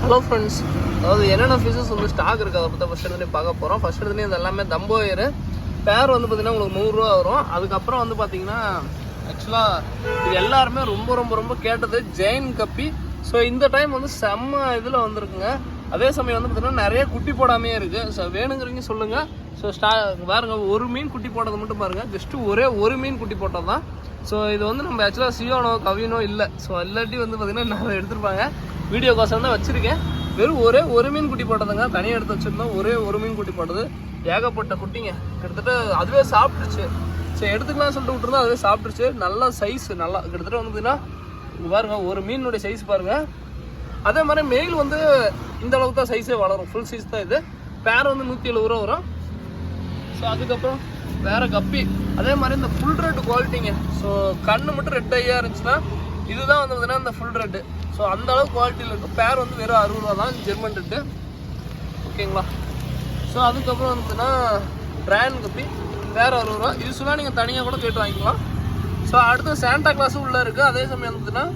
Hello friends, அதாவது என்னென்ன fishes வந்து ஸ்டாக் இருக்குது அதை பற்றி ஃபஸ்ட் எடுத்துலேயே பார்க்க போகிறோம். ஃபஸ்ட் எடுத்துலேயே இது எல்லாமே தம்போயர் பேர் வந்து பார்த்திங்கன்னா உங்களுக்கு 100 ரூபா வரும். அதுக்கப்புறம் வந்து பார்த்திங்கன்னா ஆக்சுவலாக இது எல்லாருமே ரொம்ப ரொம்ப ரொம்ப கேட்டது ஜெயின் கப்பி. ஸோ இந்த டைம் வந்து செம்ம இதில் வந்திருக்குங்க. அதே சமயம் வந்து பார்த்திங்கன்னா நிறைய குட்டி போடாமே இருக்குது. ஸோ வேணுங்கிறீங்க சொல்லுங்கள். ஸோ பாருங்க, ஒரு மீன் குட்டி போட்டது மட்டும் பாருங்கள். ஜஸ்ட்டு ஒரு மீன் குட்டி போட்டது தான். ஸோ இது வந்து நம்ம ஆக்சுவலாக சியோனோ கவினோ இல்லை. ஸோ இல்லாட்டி வந்து பார்த்திங்கன்னா நான் எடுத்துருப்பாங்க. வீடியோக்கோசம் தான் வச்சுருக்கேன். வெறும் ஒரு மீன் குட்டி போட்டதுங்க. தனியாக எடுத்து வச்சுருந்தோம். ஒரு மீன் குட்டி போட்டது. ஏகப்பட்ட குட்டிங்க. கிட்டத்தட்ட அதுவே சாப்பிட்டுருச்சு. சரி எடுத்துக்கலாம் சொல்லிட்டு விட்டுருந்தா அதுவே சாப்பிட்டுருச்சு. நல்லா சைஸ் நல்லா கிட்டத்தட்ட வந்து பார்த்தீங்கன்னா பாருங்க, ஒரு மீனுடைய சைஸ் பாருங்கள். அதே மாதிரி மெயில் வந்து இந்த அளவுக்கு தான் சைஸே வளரும். ஃபுல் சைஸ் தான் இது. பேர் வந்து 170 ரூபா வரும். ஸோ அதுக்கப்புறம் வேறு கப்பி அதே மாதிரி இந்த ஃபுல் ரெட் குவாலிட்டிங்க. ஸோ கண்ணு மட்டும் ரெட் ஐயாக இருந்துச்சுன்னா இதுதான் வந்து பார்த்தீங்கன்னா இந்த ஃபுல் ரெட்டு. ஸோ அந்த அளவுக்கு குவாலிட்டியில் இருக்கும். பேர் வந்து வெறும் 60 ரூபா தான், ஜெர்மன் ரெட்டு. ஓகேங்களா. ஸோ அதுக்கப்புறம் வந்து பார்த்தீங்கன்னா ட்ரான் கப்பி வேறு 60 ரூபா. யூஸ்வலாக நீங்கள் தனியாக கூட கேட்டு வாங்கிக்கலாம். ஸோ அடுத்து சாண்டா கிளாஸும் உள்ளே இருக்குது. அதே சமயம் வந்துட்டுன்னா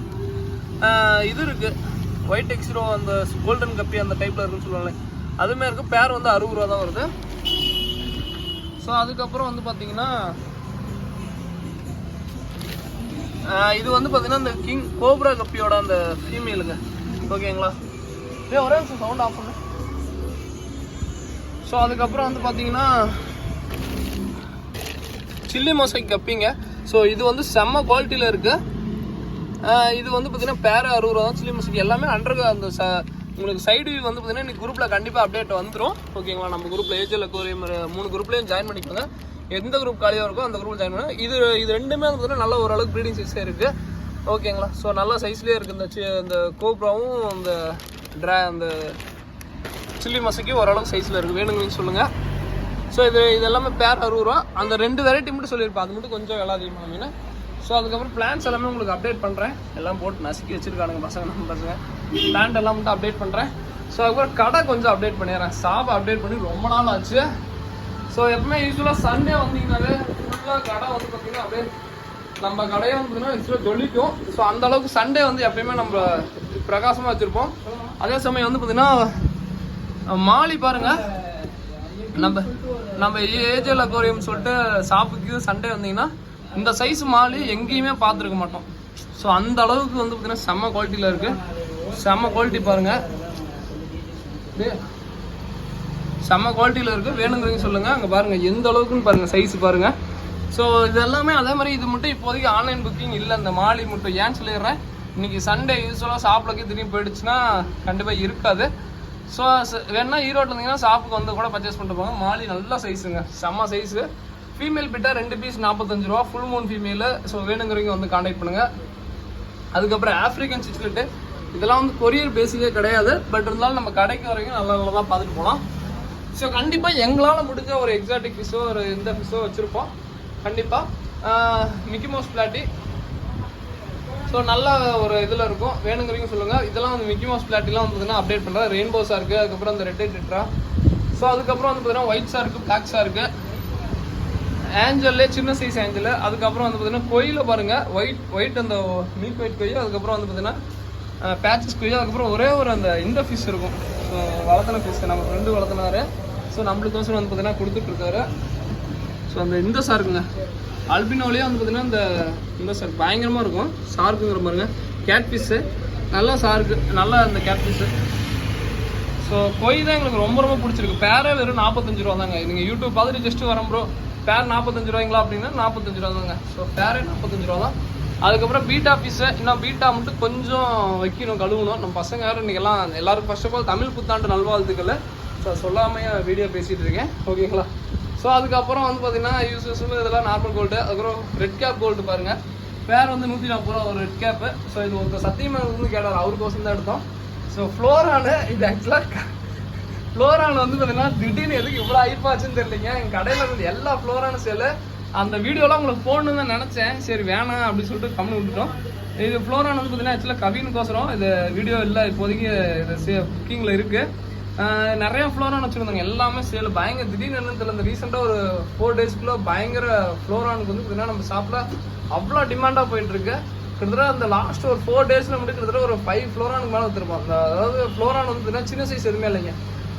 இது இருக்குது, ஒயிட் எக்ஸ்ரோ அந்த கோல்டன் கப்பி அந்த டைப்பில் இருக்குன்னு சொல்லுவாங்களே அதுமாதிரி இருக்குது. பேர் வந்து 60 ரூபா தான் வருது. ஸோ அதுக்கப்புறம் வந்து பார்த்தீங்கன்னா இது வந்து பார்த்தீங்கன்னா இந்த கிங் கோப்ரா கப்பியோட அந்த ஃபீமேலுங்க. ஓகேங்களா. ஒரே நிமிஷம் சவுண்ட் ஆஃப் பண்ணு. ஸோ அதுக்கப்புறம் வந்து பார்த்தீங்கன்னா சில்லி மொசைக் கப்பிங்க. ஸோ இது வந்து செம்ம குவாலிட்டியில் இருக்குது. இது வந்து பார்த்தீங்கன்னா பேர் 60 ரூபா தான். சில்லி மொசைக் எல்லாமே அண்டர் அந்த உங்களுக்கு சைடு வியூ வந்து பார்த்தீங்கன்னா இன்னைக்கு குரூப்பில் கண்டிப்பாக அப்டேட் வந்துடும். ஓகேங்களா. நம்ம குரூப்பில் ஏஜில் அக்வேரியம் 3 குரூப்லேயும் ஜாயின் பண்ணிக்கோங்க. எந்த குரூப் காலியாக இருக்கோ அந்த குரூப் ஜாயின் பண்ணுங்க. இது ரெண்டுமே வந்து பார்த்தீங்கன்னா நல்ல ஓரளவுக்கு ப்ரீடிங் சைஸே இருக்குது. ஓகேங்களா. ஸோ நல்ல சைஸ்லேயே இருக்குது. இந்த கோப்ராவும் அந்த சில்லி மசைக்கும் ஓரளவுக்கு சைஸில் இருக்குது. வேணுங்கன்னு சொல்லுங்கள். ஸோ இது எல்லாமே பேர் 60 ரூபா. அந்த 2 வெரைட்டி மட்டும் சொல்லியிருப்பேன். அது மட்டும் கொஞ்சம் விலை அதிகமாக மீன். ஸோ அதுக்கப்புறம் பிளான்ஸ் எல்லாமே உங்களுக்கு அப்டேட் பண்ணுறேன். எல்லாம் போட்டு நசுக்கி வச்சுருக்கானுங்க நம்ம பசங்க. பிளான்ட் எல்லாம் மட்டும் அப்டேட் பண்ணுறேன். ஸோ அதுக்கப்புறம் கடை கொஞ்சம் அப்டேட் பண்ணிடுறேன். ஷாப் அப்டேட் பண்ணி ரொம்ப நாள் ஆச்சு. ஸோ எப்பவுமே யூஸ்வலாக சண்டே வந்தீங்கன்னாலே ஃபுல்லாக கடை வந்து பார்த்திங்கன்னா அப்படியே நம்ம கடையை வந்து பார்த்திங்கன்னா யூஸ்வலாக ஜொலிக்கும். ஸோ அந்தளவுக்கு சண்டே வந்து எப்பயுமே நம்ம பிரகாசமாக வச்சுருப்போம். அதே சமயம் வந்து பார்த்திங்கன்னா மாலி பாருங்கள், நம்ம ஏஜில் அக்வேரியம் சொல்லிட்டு ஷாப்புக்கு சண்டே வந்தீங்கன்னா இந்த சைஸ் மாலி எங்கேயுமே பார்த்துருக்க மாட்டோம். ஸோ அந்த அளவுக்கு வந்து பார்த்திங்கன்னா செம்ம குவாலிட்டியில் இருக்குது. செம்ம குவாலிட்டி பாருங்கள், செம்ம குவாலிட்டியில் இருக்குது. வேணுங்கிறீங்க சொல்லுங்கள். அங்கே பாருங்கள் எந்த அளவுக்குன்னு பாருங்கள், சைஸ் பாருங்கள். ஸோ இது எல்லாமே அதே மாதிரி இது மட்டும் இப்போதைக்கு ஆன்லைன் புக்கிங் இல்லை. இந்த மாலி மட்டும் ஏன்னு சொல்லிடுறேன். இன்றைக்கி சண்டே யூஸ்வலாக ஷாப்பில் திரும்பி போயிடுச்சுன்னா கண்டிப்பாக இருக்காது. ஸோ வேணா ஈரோட்டில் இருந்தீங்கன்னா ஷாப்புக்கு வந்து கூட பர்ச்சேஸ் பண்ணிட்டு போங்க. மாலி நல்ல சைஸுங்க, செம்ம சைஸு. ஃபீமேல் பிட்டா 2 பீஸ் 45 ரூபா, ஃபுல் மூன் ஃபீமேலு. ஸோ வேணுங்கிறவங்க வந்து கான்டாக்ட் பண்ணுங்கள். அதுக்கப்புறம் ஆஃப்ரிக்கன் சிச்லெட்டு இதெல்லாம் வந்து கொரியர் பேசிக்கே கிடையாது. பட் இருந்தாலும் நம்ம கடைக்கு வரைக்கும் நல்லா தான் பார்த்துட்டு போகலாம். ஸோ கண்டிப்பாக எங்களால் முடிஞ்ச ஒரு எக்ஸாட்டிக் ஃபிஷ்ஷோ இந்த ஃபிஷ்ஷோ வச்சுருப்போம் கண்டிப்பாக. மிக்கி மவுஸ் பிளாட்டி ஸோ நல்ல ஒரு இதில் இருக்கும். வேணுங்கிறவங்க சொல்லுங்கள். இதெல்லாம் வந்து மிக்கி மவுஸ் பிளாட்டிலாம் வந்து பார்த்தீங்கன்னா அப்டேட் பண்ணுறேன். ரெயின்போ ஷார்க்கு, அதுக்கப்புறம் அந்த ரெட் டெட்ரா. ஸோ அதுக்கப்புறம் வந்து பார்த்தீங்கன்னா ஒயிட் ஷார்க்கு, பிளாக் ஷார்க்கு, ஆஞ்சல்லே சின்ன சைஸ் ஆஞ்சல். அதுக்கப்புறம் வந்து பார்த்தீங்கன்னா கொயில பாருங்கள், ஒயிட் அந்த மில்க் ஒயிட் கொய். அதுக்கப்புறம் வந்து பார்த்தீங்கன்னா பேச்சஸ் கொய். அதுக்கப்புறம் ஒரே அந்த இந்த ஃபிஷ் இருக்கும். ஸோ வளர்த்தன ஃபிஷ் நம்ம ஃப்ரெண்டு வளர்த்தினாரு. ஸோ நம்மளுக்கோசரம் வந்து பார்த்தீங்கன்னா கொடுத்துட்ருக்காரு. ஸோ இந்த ஷார்க்குங்க அல்பினோலேயே வந்து பார்த்தீங்கன்னா இந்த ஷார்க் பயங்கரமாக இருக்கும். ஷார்க்குங்கிற பாருங்க, கேட் ஃபிஷ்ஷு நல்லா ஷார்க்கு, நல்லா இந்த கேட் ஃபிஷ்ஷு. ஸோ கொய் தான் எங்களுக்கு ரொம்ப ரொம்ப பிடிச்சிருக்கு. பேரே வெறும் 45 ரூபா தாங்க. நீங்கள் யூடியூப் பார்த்துட்டு ஜஸ்ட்டு வரோம் ப்ரோ பேர் 45 ரூபாய்ங்களா அப்படின்னா 45 ரூபா தாங்க. ஸோ பேரே 45 ரூபா தான். அதுக்கப்புறம் பீட்டா ஃபிஷ்ஷு, இன்னும் பீட்டா மட்டும் கொஞ்சம் வைக்கணும், கழுவணும். நம்ம பசங்க வேறு இன்றைக்கி எல்லாருக்கும் ஃபர்ஸ்ட் ஆஃப் ஆல் தமிழ் புத்தாண்டு நல்வாழ்த்துக்கள். ஸோ சொல்லாமையே வீடியோ பேசிகிட்டு இருக்கேன். ஓகேங்களா. ஸோ அதுக்கப்புறம் வந்து பார்த்தீங்கன்னா யூஸ்வல் இதெல்லாம் நார்மல் கோல்டு. அதுக்கப்புறம் ரெட் கேப் கோல்டு பாருங்கள். பேர் வந்து 140 ரூபா ஒரு ரெட் கேப்பு. ஸோ இது ஒரு சத்தியமாக வந்து கேட்டார், அவருக்கோசம் தான் எடுத்தோம். ஸோ ஃப்ளோரானு இது ஆக்சுவலாக ஃப்ளோரான் வந்து பார்த்தீங்கன்னா திடீர்னு எதுக்கு இவ்வளோ ஹைப்பாச்சுன்னு தெரியலைங்க. எங்கள் கடையில் இருந்து எல்லா ஃப்ளோரான சேலு அந்த வீடியோலாம் உங்களுக்கு போடணுன்னு தான் நினச்சேன். சரி வேணாம் அப்படின்னு சொல்லிட்டு கம்மி விட்டுட்டோம். இது ஃப்ளோரான் வந்து பார்த்தீங்கன்னா ஆக்சுவலாக கவினுக்கோசரம் இது வீடியோ இல்லை, இப்போதைக்கு இது புக்கிங்கில் இருக்குது. நிறைய ஃப்ளோரான் வச்சுருந்தாங்க. எல்லாமே சேல் பயங்கர திடீர்னு என்னன்னு தெரியல. இந்த ரீசெண்டாக ஒரு 4 டேஸ்க்குள்ளே பயங்கர ஃப்ளோரானுக்கு வந்து பார்த்தீங்கன்னா நம்ம ஷாப்பில் அவ்வளோ டிமாண்டாக போயிட்டுருக்கு. கிட்டத்தட்ட அந்த லாஸ்ட் ஒரு 4 டேஸில் மட்டும் கிட்டத்தட்ட ஒரு 5 ஃப்ளோரானுக்கு மேலே வச்சுருப்போம். அதாவது ஃப்ளோரான் வந்து சின்ன சைஸ் எதுவுமே இல்லைங்க.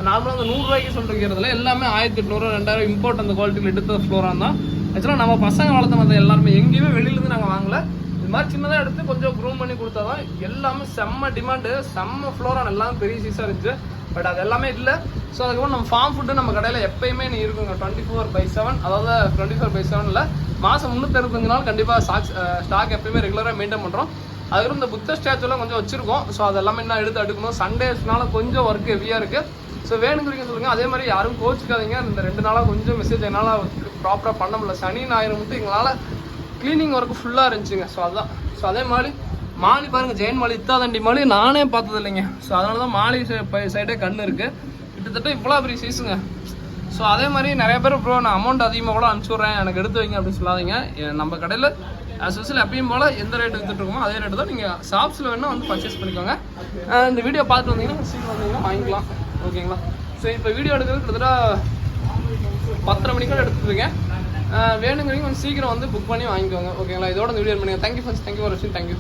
நார்மலாக அந்த 100 ரூபாய்க்கு சொல்லிருக்கிறதுல எல்லாமே 1800 2000 இம்போர்ட் அந்த குவாலிட்டியில் எடுத்த ஃப்ளோரான் தான். ஆக்சுவலாக நம்ம பசங்க வளர்த்த மாதிரி எல்லாருமே எங்கேயுமே வெளியிலேருந்து நாங்கள் வாங்கல. இது மாதிரி சின்னதாக எடுத்து கொஞ்சம் க்ரூம் பண்ணி கொடுத்தா தான் எல்லாமே செம்ம டிமாண்டு, செம்ம ஃப்ளோரான் எல்லாமே பெரிய சைஸாக இருந்துச்சு. பட் அது எல்லாமே இல்லை. ஸோ அதுக்கப்புறம் நம்ம ஃபார்ம் ஃபுட்டு நம்ம கடையில் எப்பயுமே நீ இருக்குங்க 24/7. அதாவது 24/7 இல்லை, மாதம் 365 நாள் கண்டிப்பாக ஸ்டாக் எப்பயுமே ரெகுலராக மெயின்டைன் பண்ணுறோம். அதுக்கப்புறம் இந்த புத்த ஸ்டாச்சுலாம் கொஞ்சம் வச்சுருக்கோம். ஸோ அதெல்லாமே என்ன எடுத்து அடுக்கணும். சண்டேஸ்னால கொஞ்சம் ஒர்க் ஹெவியாக இருக்குது. ஸோ வேணுங்கிறீங்க சொல்லுங்கள். அதே மாதிரி யாரும் கோச்சிக்காதீங்க. இந்த 2 நாளாக கொஞ்சம் மெசேஜ் என்னால் ப்ராப்பராக பண்ண முடியல. சனி ஞாயிறு மட்டும் எங்களால் க்ளீனிங் ஒர்க்கு ஃபுல்லாக இருந்துச்சுங்க. ஸோ அதுதான். ஸோ அதே மாதிரி மாலி பாருங்கள், ஜெயின் மாலி இத்தாதண்டி மாலி நானே பார்த்தது இல்லைங்க. ஸோ அதனால தான் மாலி சைடே கண் இருக்குது. கிட்டத்தட்ட இவ்வளோ பெரிய சைஸுங்க. ஸோ அதே மாதிரி நிறைய பேர் ப்ரோ நான் அமௌண்ட் அதிகமாக கூட அனுப்பிச்சுட்றேன் எனக்கு எடுத்து வைங்க அப்படின்னு சொல்லாதீங்க. நம்ம கடையில் ஸ்பெஷல் எப்பயும் போல் எந்த ரேட்டு விற்றுட்ருக்கோமோ அதே ரேட்டு தான். நீங்கள் ஷாப்ஸில் வேணால் வந்து பர்ச்சேஸ் பண்ணிக்கோங்க. இந்த வீடியோ பார்த்துட்டு வந்தீங்கன்னா சீக்கிரம் வந்தீங்கன்னா வாங்கிக்கலாம். ஓகேங்களா? ஸோ இப்போ வீடியோ எடுக்கிறது கிட்டத்தட்ட 10:30 மணிக்கு எடுத்துருக்கேன். வேணுங்கிறீங்க கொஞ்சம் சீக்கிரம் வந்து புக் பண்ணி வாங்கிக்கோங்க. ஓகேங்களா? இதோட இந்த வீடியோ பண்ணுங்கள். தேங்க்யூ ஃப்ரெண்ட்ஸ், தேங்க்யூ ஃபார் வாட்சிங், தேங்க்யூ.